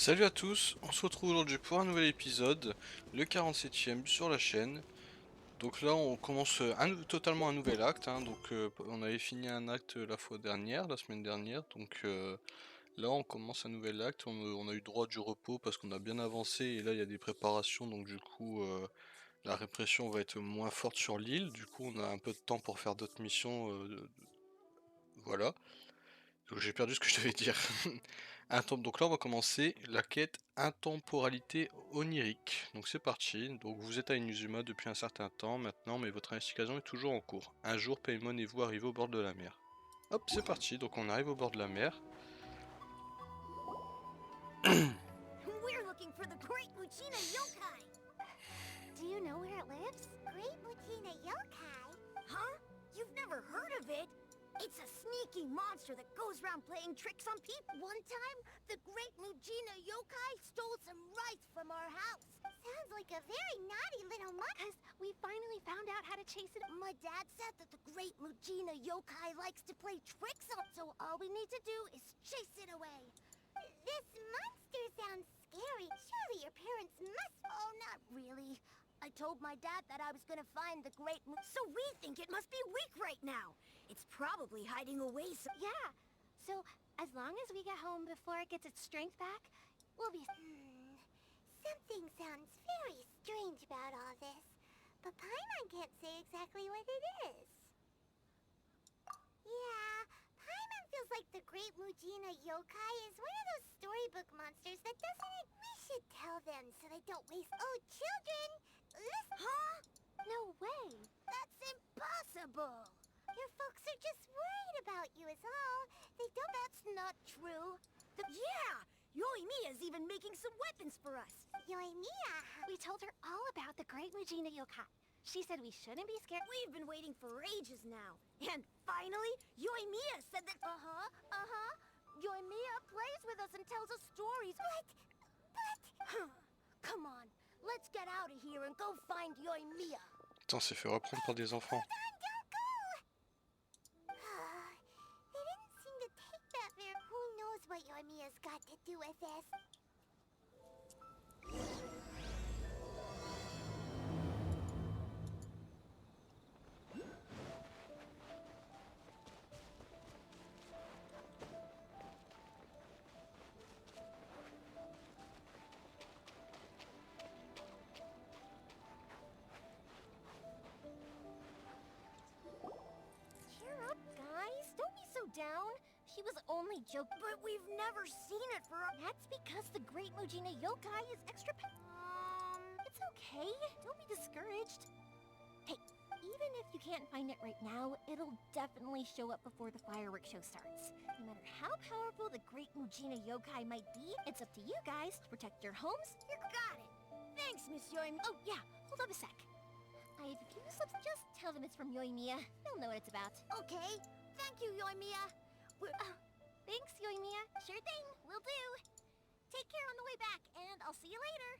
Salut à tous, on se retrouve aujourd'hui pour un nouvel épisode, le 47e sur la chaîne. Donc là on commence totalement un nouvel acte, hein. On avait fini un acte la fois dernière, la semaine dernière, là on commence un nouvel acte, on a eu droit du repos parce qu'on a bien avancé et là il y a des préparations, donc du coup la répression va être moins forte sur l'île, du coup on a un peu de temps pour faire d'autres missions, voilà. Donc j'ai perdu ce que je devais dire. Donc là, on va commencer la quête Intemporalité onirique. Donc c'est parti. Donc vous êtes à Inazuma depuis un certain temps maintenant, mais votre investigation est toujours en cours. Un jour, Paimon et vous arrivez au bord de la mer. Hop, c'est parti. Donc on arrive au bord de la mer. We're looking for the Great Muchina Yokai! Do you know where it lives? Great Muchina Yokai? Huh? You've never heard of it? It's a sneaky monster that goes around playing tricks on people. One time, the Great Muchina Yokai stole some rice from our house. Sounds like a very naughty little monster. Because we finally found out how to chase it. My dad said that the Great Muchina Yokai likes to play tricks on, so all we need to do is chase it away. This monster sounds scary. Surely your parents must... Oh, not really. I told my dad that I was gonna find the great So we think it must be weak right now. It's probably hiding away so... Yeah. So, as long as we get home before it gets its strength back, we'll be... Something sounds very strange about all this. But Paimon can't say exactly what it is. Yeah, Paimon feels like the Great Mujina Yokai is one of those storybook monsters that doesn't... We should tell them so they don't waste... Oh, children! Listen... Huh? No way! That's impossible! Your folks are just worried about you is all. They don't... That's not true. Yeah! Yoimiya's even making some weapons for us. Yoimiya? We told her all about the Great Mujina Yokai. She said we shouldn't be scared. We've been waiting for ages now. And finally, Yoimiya said that... Yoimiya plays with us and tells us stories. But... Come on, let's get out of here and go find Yoimiya. Putain, c'est fait reprendre par des enfants. Don't go! They didn't seem to take that very... Who knows what Yoimiya's got to do with this? Cheer up, guys. Don't be so down. She was only joking. But we've never seen it for... That's because the Great Mujina Yokai is extra... It's okay. Don't be discouraged. Hey, even if you can't find it right now, it'll definitely show up before the fireworks show starts. No matter how powerful the Great Mujina Yokai might be, it's up to you guys to protect your homes. You got it. Thanks, Miss Yoimiya. Oh, yeah. Hold up a sec. I have a few slips. Just tell them it's from Yoimiya. They'll know what it's about. Okay. Thank you, Yoimiya. Thanks, Yoimiya. Sure thing. Will do. Take care on the way back, and I'll see you later.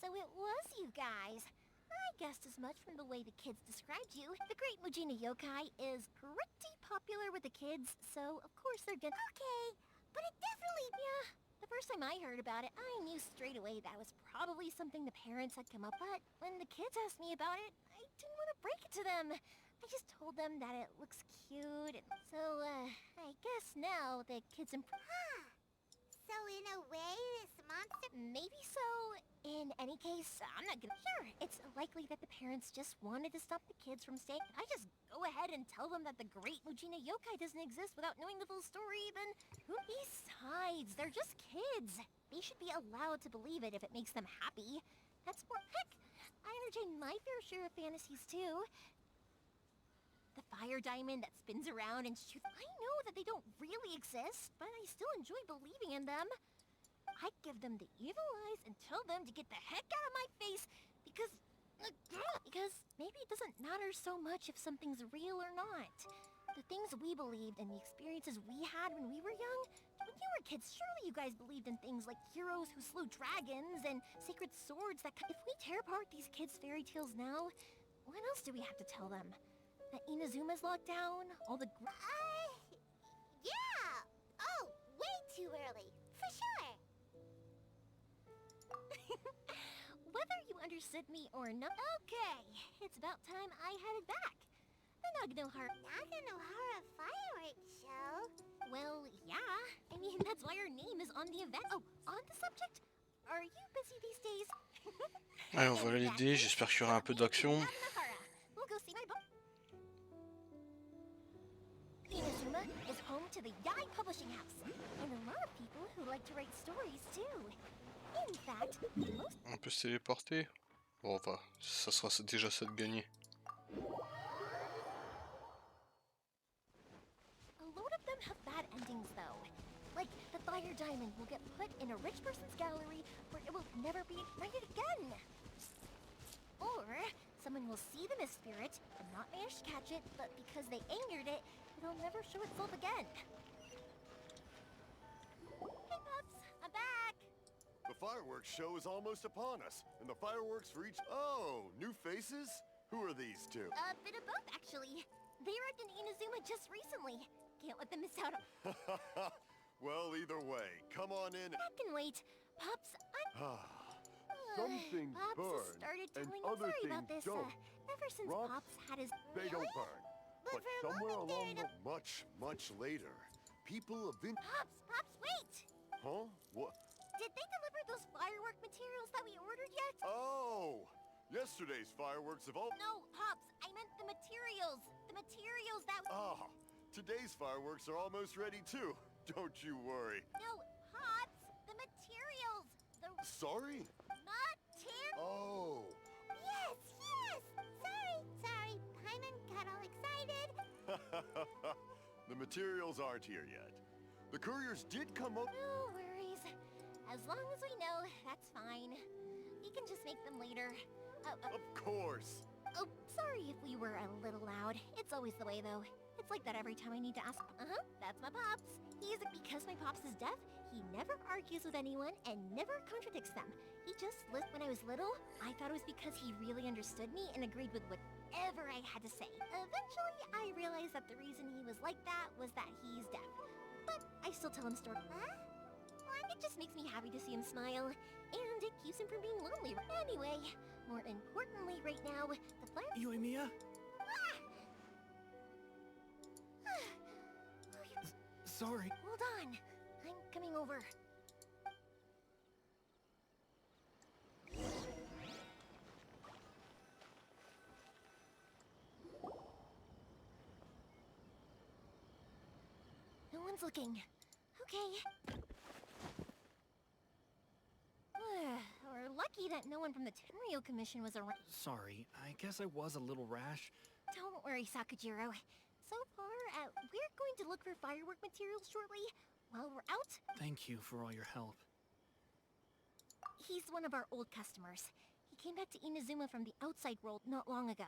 So it was you guys. I guessed as much from the way the kids described you. The Great Mujina Yokai is pretty popular with the kids, so of course they're gonna... Okay, but it definitely... Yeah, the first time I heard about it, I knew straight away that was probably something the parents had come up with. But when the kids asked me about it, I didn't want to break it to them. I just told them that it looks cute, and so, I guess now the kids So in a way, this monster... Maybe so. In any case, I'm not gonna... Sure, it's likely that the parents just wanted to stop the kids from staying. I just go ahead and tell them that the Great Mujina Yokai doesn't exist without knowing the full story, then... Besides, they're just kids. They should be allowed to believe it if it makes them happy. That's more... Heck, I entertain my fair share of fantasies, too. The fire diamond that spins around and shoots... I know that they don't really exist, but I still enjoy believing in them. I give them the evil eyes and tell them to get the heck out of my face because maybe it doesn't matter so much if something's real or not. The things we believed and the experiences we had when we were young, when you were kids, surely you guys believed in things like heroes who slew dragons and sacred swords that... If we tear apart these kids' fairy tales now, what else do we have to tell them? that Inazuma's locked down, all the yeah! Oh, way too early. For sure. Whether you understood me or not. Okay, it's about time I headed back. The Naganohara fireworks show? Well, yeah. I mean, that's why our name is on the event. Oh, on the subject? Are you busy these days? Allez, on va l'aider, j'espère qu'il y aura un peu d'action. We'll go see my Inazuma is home to the Yai Publishing House, and a lot of people who like to write stories too. In fact, most On peut se téléporter. Bon, va, ça sera déjà ça de gagner. a load of them have bad endings though. Like the fire diamond will get put in a rich person's gallery where it will never be ignited again. Or someone will see the mist spirit and not manage to catch it, but because they angered it, it'll never show itself again. Hey pups, I'm back! The fireworks show is almost upon us, and the fireworks for each... Oh, new faces? Who are these two? A bit of both, actually. They arrived in Inazuma just recently. Can't let them miss out on... Well, either way, come on in. I can wait. Pups, I'm... Some things Pops has burn, started and telling other sorry about things this, don't. ever since Rocks, Pops had his... They don't burn. But for a somewhere moment along there, the... Much later, people have been... Pops, wait! Huh? What? Did they deliver those firework materials that we ordered yet? Oh! Yesterday's fireworks have all... No, Pops, I meant the materials. The materials that... Ah! Today's fireworks are almost ready too. Don't you worry. No, Pops, the materials. The... Sorry? Materials. Oh! Yes! Sorry. Paimon got all excited. The materials aren't here yet. The couriers did come up... No worries. As long as we know, that's fine. We can just make them later. Of course! Oh, sorry if we were a little loud. It's always the way, though. It's like that every time I need to ask... that's my Pops. Because my Pops is deaf, he never argues with anyone and never contradicts them. He just listened when I was little. I thought it was because he really understood me and agreed with whatever I had to say. Eventually, I realized that the reason he was like that was that he's deaf. But I still tell him stories. It just makes me happy to see him smile, and it keeps him from being lonely. Anyway, more importantly right now, the fire... Yoimiya? Sorry. Hold on. I'm coming over. No one's looking. Okay. We're lucky that no one from the Tenryo Commission was around. Sorry, I guess I was a little rash. Don't worry, Sakujiro. So far, we're going to look for firework materials shortly. While we're out, Thank you for all your help. he's one of our old customers. He came back to Inazuma from the outside world not long ago.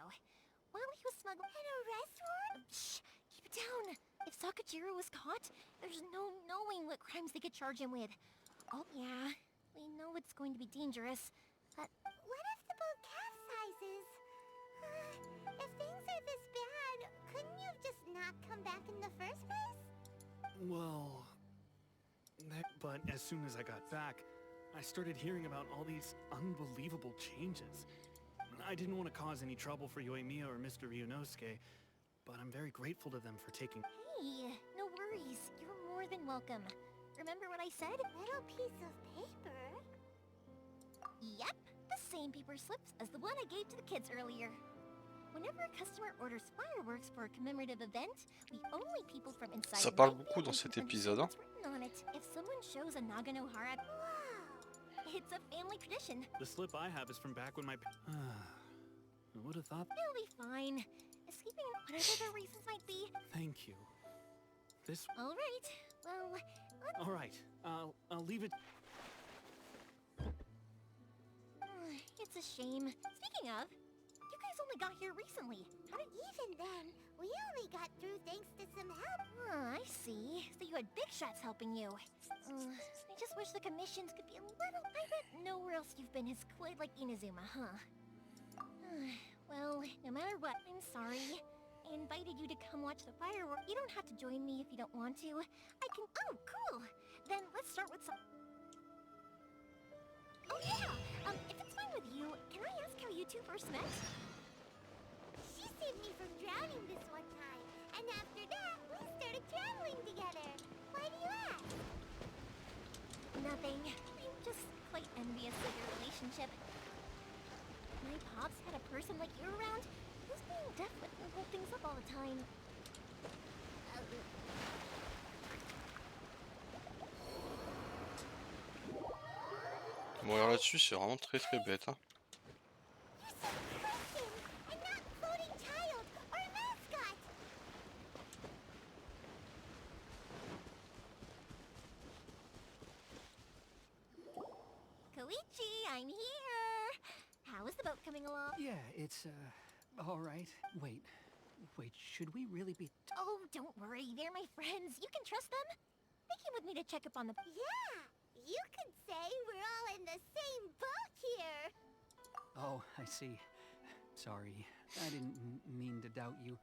While he was smuggling... At a restaurant? Shh! Keep it down! If Sakujiro was caught, there's no knowing what crimes they could charge him with. Oh, yeah. We know it's going to be dangerous, but... What if the boat capsizes? If things are this bad, couldn't you have just not come back in the first place? Well... But as soon as I got back, I started hearing about all these unbelievable changes. I didn't want to cause any trouble for Yoimiya or Mr. Ryunosuke, but I'm very grateful to them for taking... Hey, no worries. You're more than welcome. Remember what I said? Little piece of paper? Yep, the same paper slips as the one I gave to the kids earlier. Whenever a customer orders fireworks for a commemorative event, we only people from inside... Ça parle beaucoup dans cet épisode, hein. On it. If someone shows a Naganohara... Wow! It's a family tradition. The slip I have is from back when my... Who would have thought... It'll be fine. Escaping whatever the reasons might be. Thank you. This... All right. Well, let's... All right. I'll leave it... It's a shame. Speaking of, you guys only got here recently. How did... Even then, we only got through thanks to some help. I see. So you had big shots helping you. I just wish the commissions could be a little... I bet nowhere else you've been is quite like Inazuma, huh? Well, no matter what, I'm sorry. I invited you to come watch the fireworks. You don't have to join me if you don't want to. I can... Oh, cool! Then let's start with some... Oh yeah! If it's fine with you, can I ask how you two first met? She saved me from drowning this one time, and after that, we started traveling together. Why do you ask? Nothing. I'm just quite envious of your relationship. My pops had a person like you around who's being deaf but will hold things up all the time. Bon alors là-dessus c'est vraiment très bête hein. You're so person, and not floating child or mascot. Koichi, I'm here! How is the boat coming along? Yeah, it's, all right. Wait, should we really be... Oh, don't worry, they're my friends. You can trust them. They came with me to check up on the... Yeah, you could say we're all in the same boat here. Oh, I see. Sorry, I didn't mean to doubt you.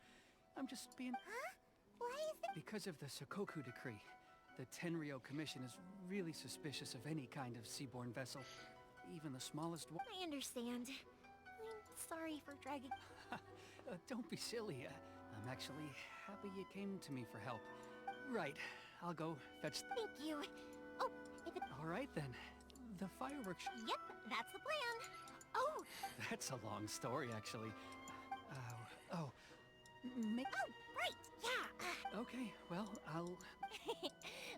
I'm just being... Huh? Why is it? Because of the Sokoku decree, the Tenryou Commission is really suspicious of any kind of seaborne vessel. Even the smallest one. I understand. I'm sorry for dragging... Don't be silly. I'm actually happy you came to me for help. Right, I'll go fetch... Thank you. Oh, if it... All right then. The fireworks... Yep, that's the plan. Oh! That's a long story, actually. Make... Oh, right, yeah. Okay, well, I'll...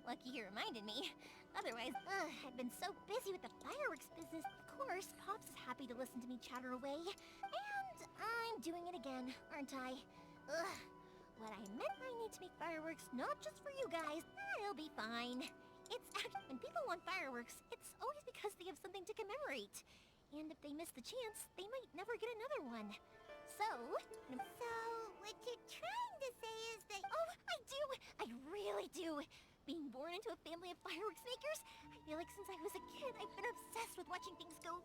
Lucky you reminded me. Otherwise, I've been so busy with the fireworks business. Of course, Pops is happy to listen to me chatter away. And I'm doing it again, aren't I? What I meant, I need to make fireworks not just for you guys. It'll be fine. It's actually, when people want fireworks, it's always because they have something to commemorate. And if they miss the chance, they might never get another one. So, what you're trying to say is that... oh, I do! I really do! Being born into a family of fireworks makers, I feel like since I was a kid, I've been obsessed with watching things go,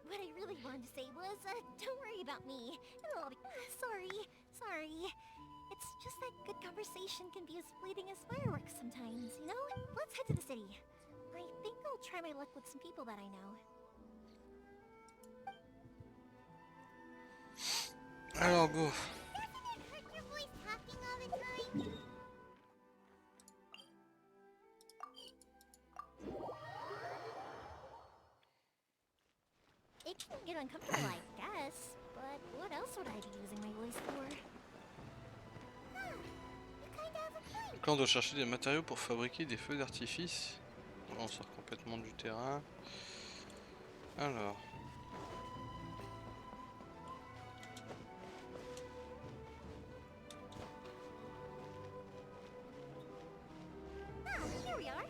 what I really wanted to say was, don't worry about me. It'll all be... sorry. It's just that good conversation can be as fleeting as fireworks sometimes, you know? Let's head to the city. I think I'll try my luck with some people that I know. Alors go. Doesn't it hurt your voice talking all the time? It can get uncomfortable, I guess, but what else would I be using my voice for? Huh, you kinda have a point. Donc là on doit chercher des matériaux pour fabriquer des feux d'artifice. On sort complètement du terrain. Alors. Here we are.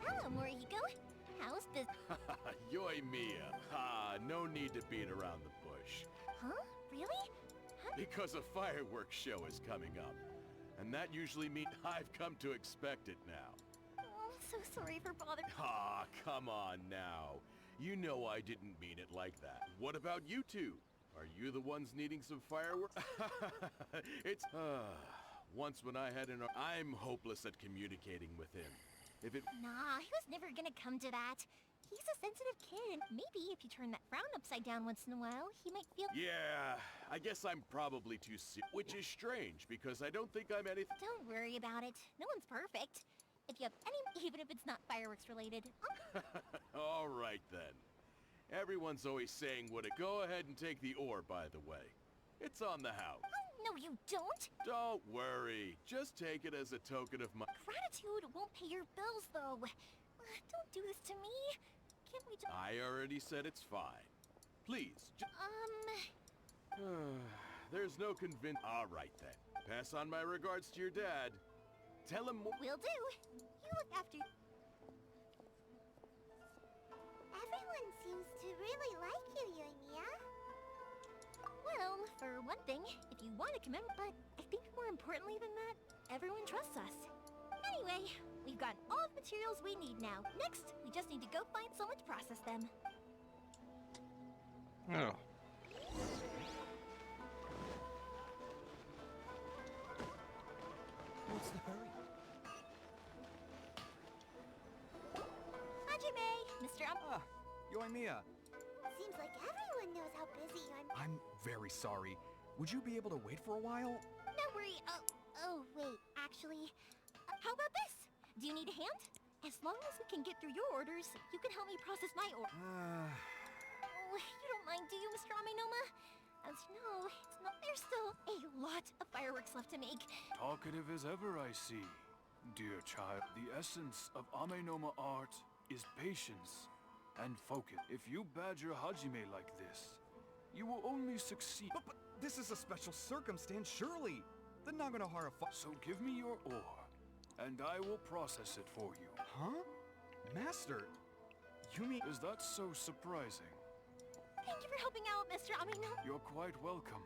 Hello, Morihiko. How's this? Yoi Mia. No need to beat around the bush. Huh? Really? Because a fireworks show is coming up. And that usually means I've come to expect it now. Oh, so sorry for bothering. Come on now. You know I didn't mean it like that. What about you two? Are you the ones needing some fireworks? It's... once when I had an... I'm hopeless at communicating with him. If it... Nah, he was never gonna come to that. He's a sensitive kid. Maybe if you turn that frown upside down once in a while, he might feel... Yeah, I guess I'm probably too which is strange, because I don't think I'm anything... Don't worry about it. No one's perfect. If you have any... even if it's not fireworks related. All right, then. Everyone's always saying what it... Go ahead and take the ore, by the way. It's on the house. Oh, no, you don't. Don't worry. Just take it as a token of my... Gratitude won't pay your bills, though. Don't do this to me. Can't we just... I already said it's fine. Please, There's no convince... All right, then. Pass on my regards to your dad. Tell him... Will do. You look after... Everyone seems to really like you, Yoimiya. Well, for one thing, if you want to commemorate... But I think more importantly than that, everyone trusts us. Anyway, we've got all the materials we need now. Next, we just need to go find someone to process them. Alors. What's the hurry? Hajime, Mr. Ah, Yoimiya. Seems like everyone knows how busy I'm. I'm very sorry. Would you be able to wait for a while? No worry. Oh, wait. Actually, how about this? Do you need a hand? As long as we can get through your orders, you can help me process my order. Oh, you don't mind, do you, Mr. Amenoma? As you know, there's still a lot of fireworks left to make. Talkative as ever, I see. Dear child, the essence of Amenoma art is patience and focus. If you badger Hajime like this, you will only succeed. But this is a special circumstance, surely. The Naganohara So give me your ore, and I will process it for you. Huh? Master, you mean... Is that so surprising? Thank you for helping out, Mr. Amenoma. You're quite welcome.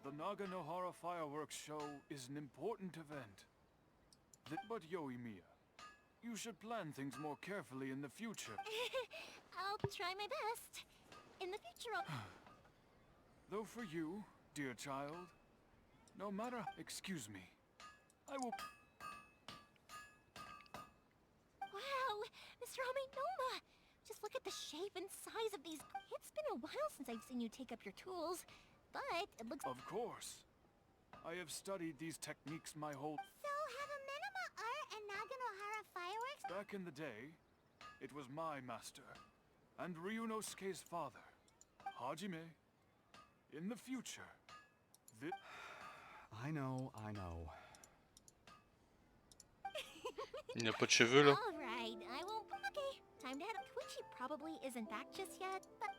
The Naganohara fireworks show is an important event. But Yoimiya, you should plan things more carefully in the future. I'll try my best. In the future, Though for you, dear child, no matter... Excuse me. I will... Wow, Mr. Amenoma! Just look at the shape and size of these. It's been a while since I've seen you take up your tools, but it looks... Of course. I have studied these techniques my whole... So have Amenoma art and Naganohara fireworks? Back in the day, it was my master, and Ryunosuke's father, Hajime. In the future, I know. Il n'a pas de cheveux là. All right, I won't... Okay, time to head up. Koichi probably isn't back just yet, but...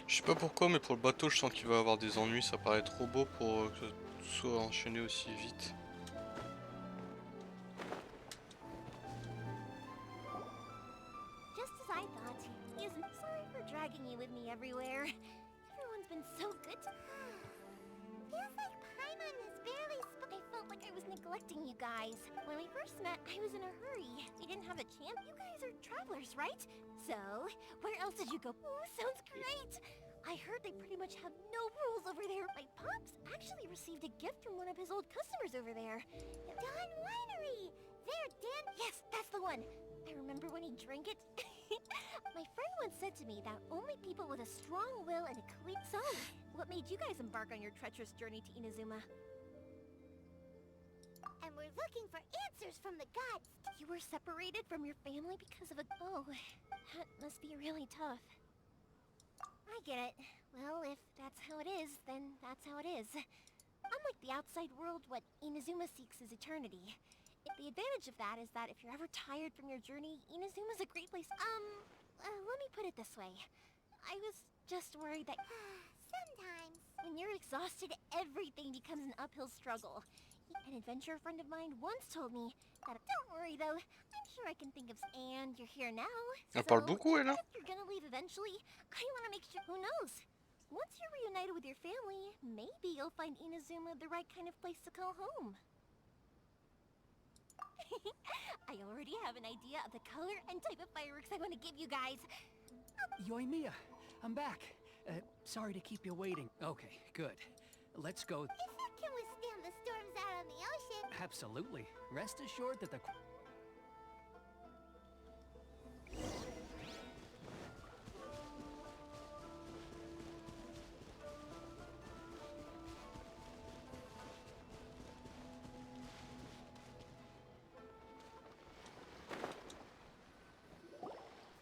Je sais pas pourquoi, mais pour le bateau, je sens qu'il va avoir des ennuis. Ça paraît trop beau pour que tout soit enchaîné aussi vite. Just as I thought, he isn't... Sorry for dragging you with me everywhere. Everyone's been so good to... Feels like Paimon is barely I felt like I was neglecting you guys. When we first met, I was in a hurry. We didn't have a chance. You guys are travelers, right? So, where else did you go? Oh, sounds great! I heard they pretty much have no rules over there. My pops actually received a gift from one of his old customers over there. Don Winery! There, Dan! Yes, that's the one! I remember when he drank it. My friend once said to me that only people with a strong will and a clean... So, what made you guys embark on your treacherous journey to Inazuma? And we're looking for answers from the gods! You were separated from your family because of a... Oh, that must be really tough. I get it. Well, if that's how it is, then that's how it is. Unlike the outside world, what Inazuma seeks is eternity. The advantage of that is that if you're ever tired from your journey, Inazuma's a great place. Let me put it this way. I was just worried that Sometimes. when you're exhausted, everything becomes an uphill struggle. An adventurer friend of mine once told me that... Don't worry, though. I'm sure I can think of... And you're here now, Elle parle beaucoup, elle, hein? if you're gonna leave eventually, I want to make sure... Who knows? Once you're reunited with your family, maybe you'll find Inazuma the right kind of place to call home. I already have an idea of the color and type of fireworks I want to give you guys. Yoimiya, I'm back. Sorry to keep you waiting. Okay, good. Let's go. If it can withstand the storms out on the ocean... Absolutely. Rest assured that the...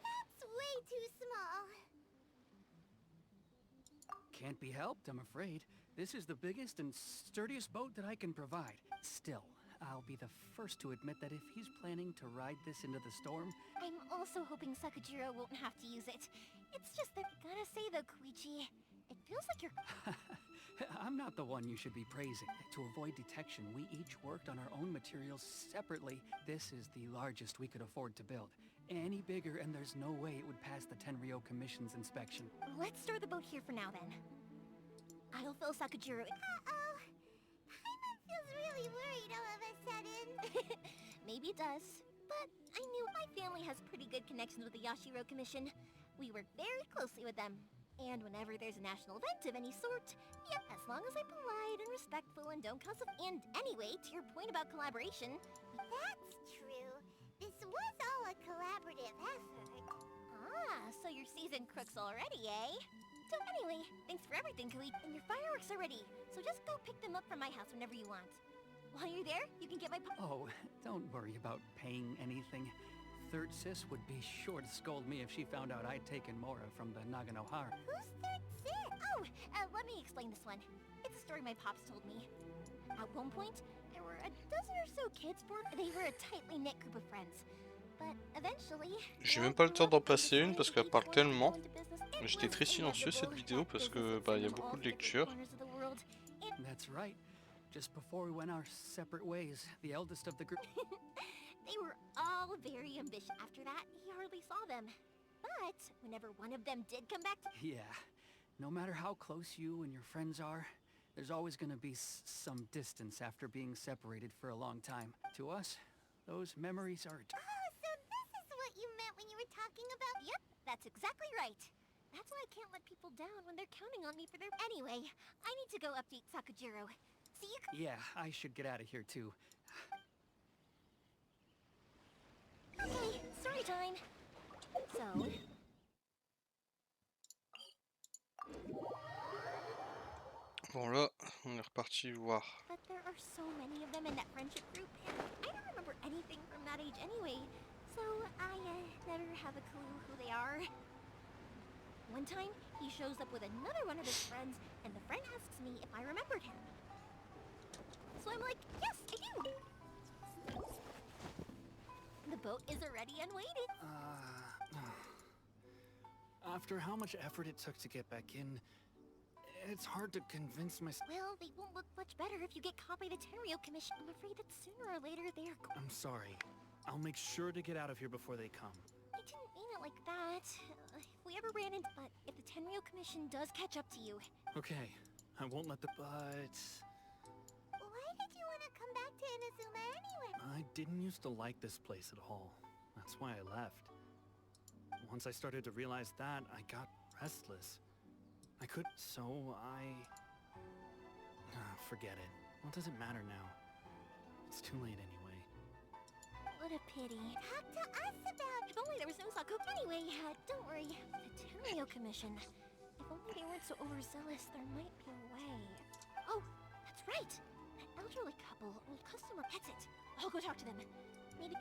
That's way too small. Can't be helped, I'm afraid. This is the biggest and sturdiest boat that I can provide. Still, I'll be the first to admit that if he's planning to ride this into the storm... I'm also hoping Sakajiro won't have to use it. It's just that, gotta say though, Koichi, it feels like you're... I'm not the one you should be praising. To avoid detection, we each worked on our own materials separately. This is the largest we could afford to build. Any bigger and there's no way it would pass the Tenryo Commission's inspection. Let's store the boat here for now then. I'll fill Sakajiro... Uh-oh. Paimon feels really worried all of a sudden. Maybe it does. But I knew my family has pretty good connections with the Yashiro Commission. We work very closely with them. And whenever there's a national event of any sort, yep, as long as I'm polite and respectful and don't cause And anyway, to your point about collaboration... That's true. This was all a collaborative effort. Ah, so you're seasoned crooks already, eh? So anyway, thanks for everything, Kui. And your fireworks are ready. So just go pick them up from my house whenever you want. While you're there, you can get my... Oh, don't worry about paying anything. Third Sis would be sure to scold me if she found out I'd taken Mora from the Naganohara. Who's Third Sis? Oh, let me explain this one. It's a story my pops told me. At one point, there were a dozen or so kids born. They were a tightly knit group of friends. But eventually... J'ai même pas le temps d'en passer une parce qu'elle parle tellement. J'étais très silencieux cette vidéo parce que bah y a beaucoup de lectures. That's right. Just before we went our separate ways, the eldest of the group... They were all very ambitious. After that, he hardly saw them. But whenever one of them did come back to... Yeah. No matter how close you and your friends are, there's always gonna be some distance after being separated for a long time. To us, those memories are... Oh, so this is what you meant when you were talking about... Yep, that's exactly right. That's why I can't let people down when they're counting on me for their... Anyway, I need to go update Sakujiro. See you... Yeah, I should get out of here too. Okay, story time. So... Bon là, on est reparti voir. But there are so many of them in that friendship group, and I don't remember anything from that age anyway, so I never have a clue who they are. One time, he shows up with another one of his friends, and the friend asks me if I remembered him. So I'm like, yes, I do! The boat is already and waiting. After how much effort it took to get back in, it's hard to convince myself. Well, they won't look much better if you get caught by the Terrio Commission. I'm afraid that sooner or later they are I'm sorry. I'll make sure to get out of here before they come. I didn't mean it like that. If we ever ran into... But if the Tenryo Commission does catch up to you... Okay, I won't let the... But... Why did you want to come back to Inazuma anyway? I didn't used to like this place at all. That's why I left. Once I started to realize that, I got restless. I could... So I... forget it. What does it matter now? It's too late anyway. What a pity. Talk to us about... If only there was no Saku... Anyway, don't worry. The Tenryo Commission. If only they weren't so overzealous, there might be a way. Oh, that's right! That elderly couple, old customer, that's it. I'll go talk to them. Maybe...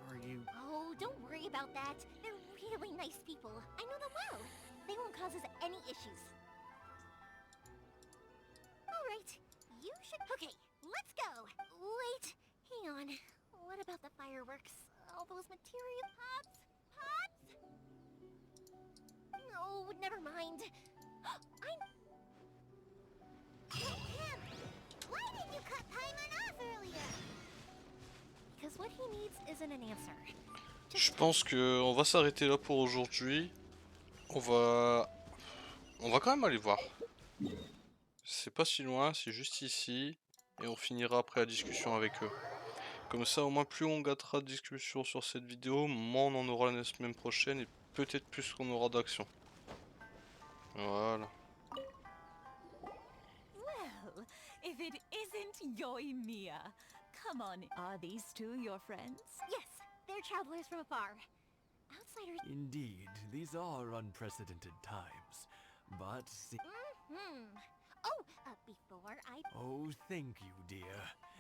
Are you... Oh, don't worry about that. They're really nice people. I know them well. They won't cause us any issues. Alright, you should... Okay, let's go! Wait, hang on. What about the fireworks? All those material... Pops? Pops? No, never mind. I'm... Him! Why didn't you cut Paimon off earlier? Because what he needs isn't an answer. Je pense que on va s'arrêter là pour aujourd'hui. On va quand même aller voir. C'est pas si loin, c'est juste ici. Et on finira après la discussion avec eux. Comme ça, au moins, plus on gâtera de discussion sur cette vidéo, moins on en aura la semaine prochaine et peut-être plus qu'on aura d'action. Voilà. Well, if it isn't Yoimiya. Come on, are these two your friends? Yes, they're travelers from afar. Outsiders... Indeed, these are unprecedented times. But... Oh, before I... Oh, thank you, dear.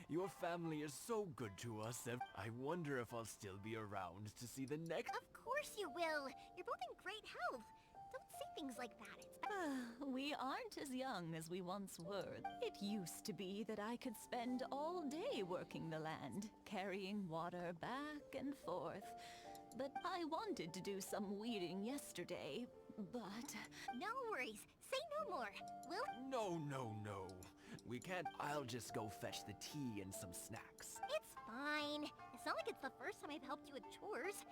Your family is so good to us. I wonder if I'll still be around to see the next... Of course you will. You're both in great health. Don't say things like that. We aren't as young as we once were. It used to be that I could spend all day working the land, carrying water back and forth. But I wanted to do some weeding yesterday, but... No worries. Say no more. We'll... No. We can't... I'll just go fetch the tea and some snacks. It's fine. It's not like it's the first time I've helped you with chores.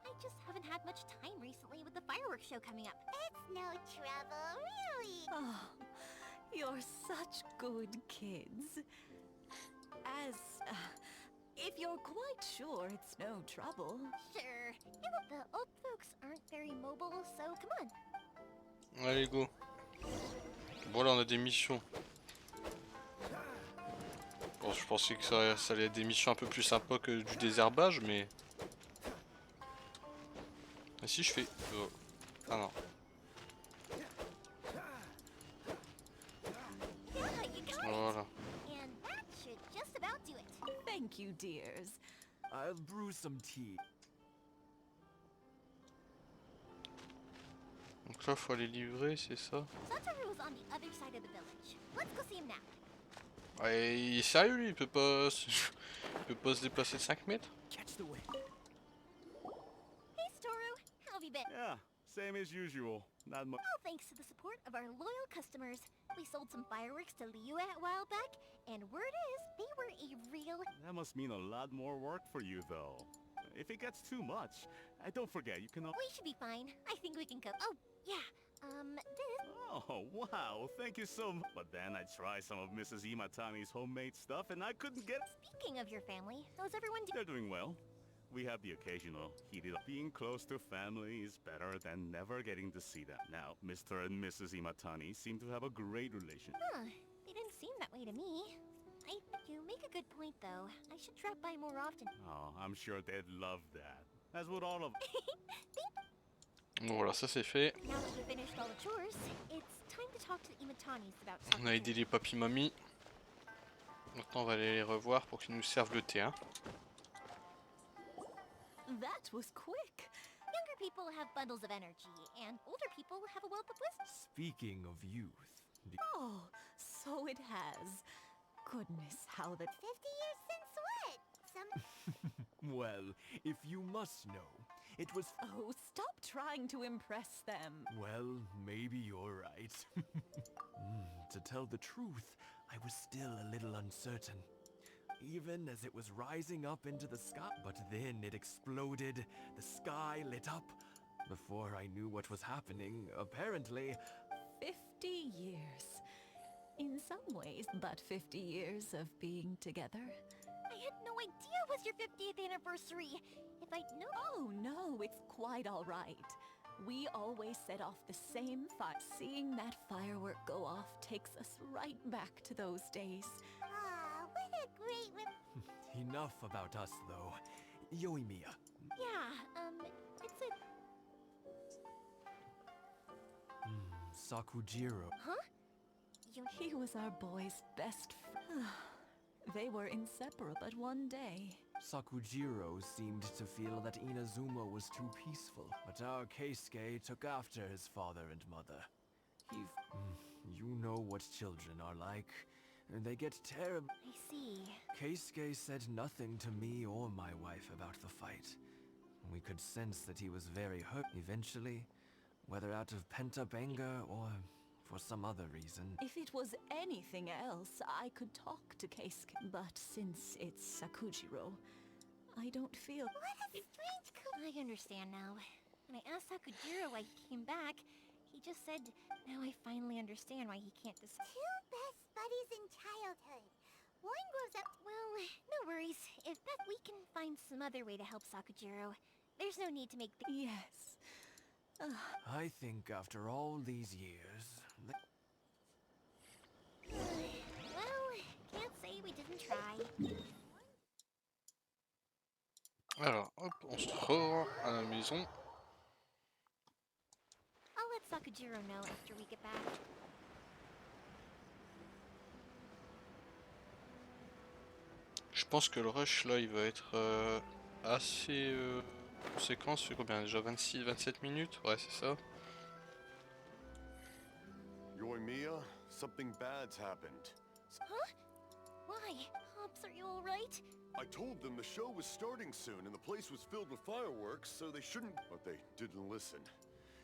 I just haven't had much time recently with the fireworks show coming up. It's no trouble, really. Oh, you're such good kids. As If you're quite sure it's no trouble. Sure. The old folks aren't very mobile, so come on. Allez, go. Bon, là, on a des missions. Bon, je pensais que ça allait être des missions un peu plus sympas que du désherbage, mais... Et si je fais... Ah non. Voilà. And that should just about do it. Thank you, dears. I'll brew some tea. Donc là, faut aller livrer, c'est ça? Satoru's on the other side of the village. Let's go see him now. Ouais, il est sérieux, lui, il peut pas... il peut pas se déplacer de 5 mètres? Catch the wind. Hey, Satoru. How have you been? Yeah, same as usual. Not much. All thanks to the support of our loyal customers. We sold some fireworks to Liu a while back, and word is, they were a real... That must mean a lot more work for you, though. If it gets too much, don't forget, you can... We should be fine. I think we can cope. Oh, yeah. This... Oh, wow, thank you so much. But then I tried some of Mrs. Imatani's homemade stuff, and I couldn't get... Speaking of your family, how's everyone doing? They're doing well. We have the occasional heated up. Being close to family is better than never getting to see them. Now, Mr. and Mrs. Imatani seem to have a great relation. Huh. They didn't seem that way to me. You make a good point, though. I should drop by more often. Oh, I'm sure they'd love that. As would all of... Bon, voilà, ça c'est fait. Now that we finished all the chores, it's time to talk to the Imatanis about On a aidé les papy-mamies. Maintenant, on va aller les revoir pour qu'ils nous servent le thé, hein. That was quick. Younger people have bundles of energy, and older people have a wealth of wisdom. Speaking of youth, Oh, so it has. Goodness, how the... 50 years since what? Some... well, if you must know, it was... Oh, stop trying to impress them. Well, maybe you're right. To tell the truth, I was still a little uncertain. Even as it was rising up into the sky. But then it exploded, the sky lit up. Before I knew what was happening, apparently... 50 years. In some ways, but 50 years of being together. I had no idea it was your 50th anniversary. If I'd known... Oh no, it's quite all right. We always set off the same fire. Seeing that firework go off takes us right back to those days. Aw, what a great... Enough about us, though. Yoimiya. Yeah, it's a... Sakujiro. Huh? He was our boy's best friend. They were inseparable, but one day... Sakujiro seemed to feel that Inazuma was too peaceful, but our Keisuke took after his father and mother. You know what children are like. They get terrible. I see. Keisuke said nothing to me or my wife about the fight. We could sense that he was very hurt eventually, whether out of pent-up anger or for some other reason. If it was anything else, I could talk to Keisuke. But since it's Sakujiro, I don't feel... What a strange I understand now. When I asked Sakujiro why he came back, he just said, now I finally understand why he can't decide. Two best buddies in childhood. One grows up... Well, no worries. If that we can find some other way to help Sakujiro. There's no need to make the... Yes. I think after all these years... Well, can't say we didn't try. Alors, hop, on se rend à la maison. I'll let Sakujiro know after we get back. Je pense que le rush là il va être assez conséquent. C'est combien déjà 26-27 minutes? Ouais, c'est ça. Yoimiya, something bad's happened. Huh? Why? Pops, are you alright? I told them the show was starting soon and the place was filled with fireworks, so they shouldn't... But they didn't listen.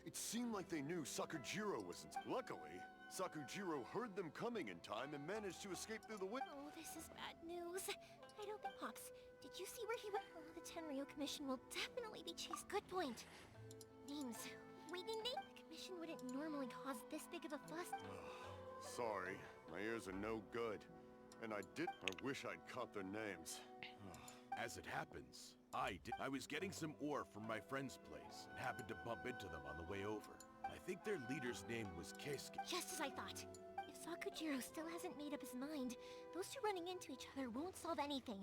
It seemed like they knew Sakujiro wasn't... Luckily, Sakujiro heard them coming in time and managed to escape through the window. Oh, this is bad news. I don't think... Pops, did you see where he went? Oh, the Tenryo Commission will definitely be chased. Good point. Names. Reading names? The Commission wouldn't normally cause this big of a fuss. Sorry, my ears are no good. And I wish I'd caught their names. As it happens, I was getting some ore from my friend's place and happened to bump into them on the way over. I think their leader's name was Keisuke. Just as I thought. If Sakujiro still hasn't made up his mind, those two running into each other won't solve anything.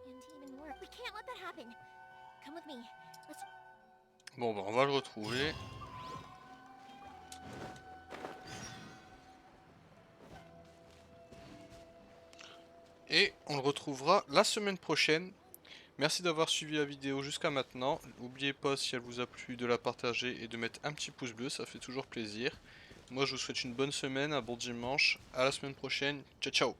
And even worse, we can't let that happen. Come with me. Let's... Bon, bah on va le retrouver. Et on le retrouvera la semaine prochaine. Merci d'avoir suivi la vidéo jusqu'à maintenant. N'oubliez pas, si elle vous a plu, de la partager et de mettre un petit pouce bleu, ça fait toujours plaisir. Moi je vous souhaite une bonne semaine, un bon dimanche, à la semaine prochaine, ciao ciao.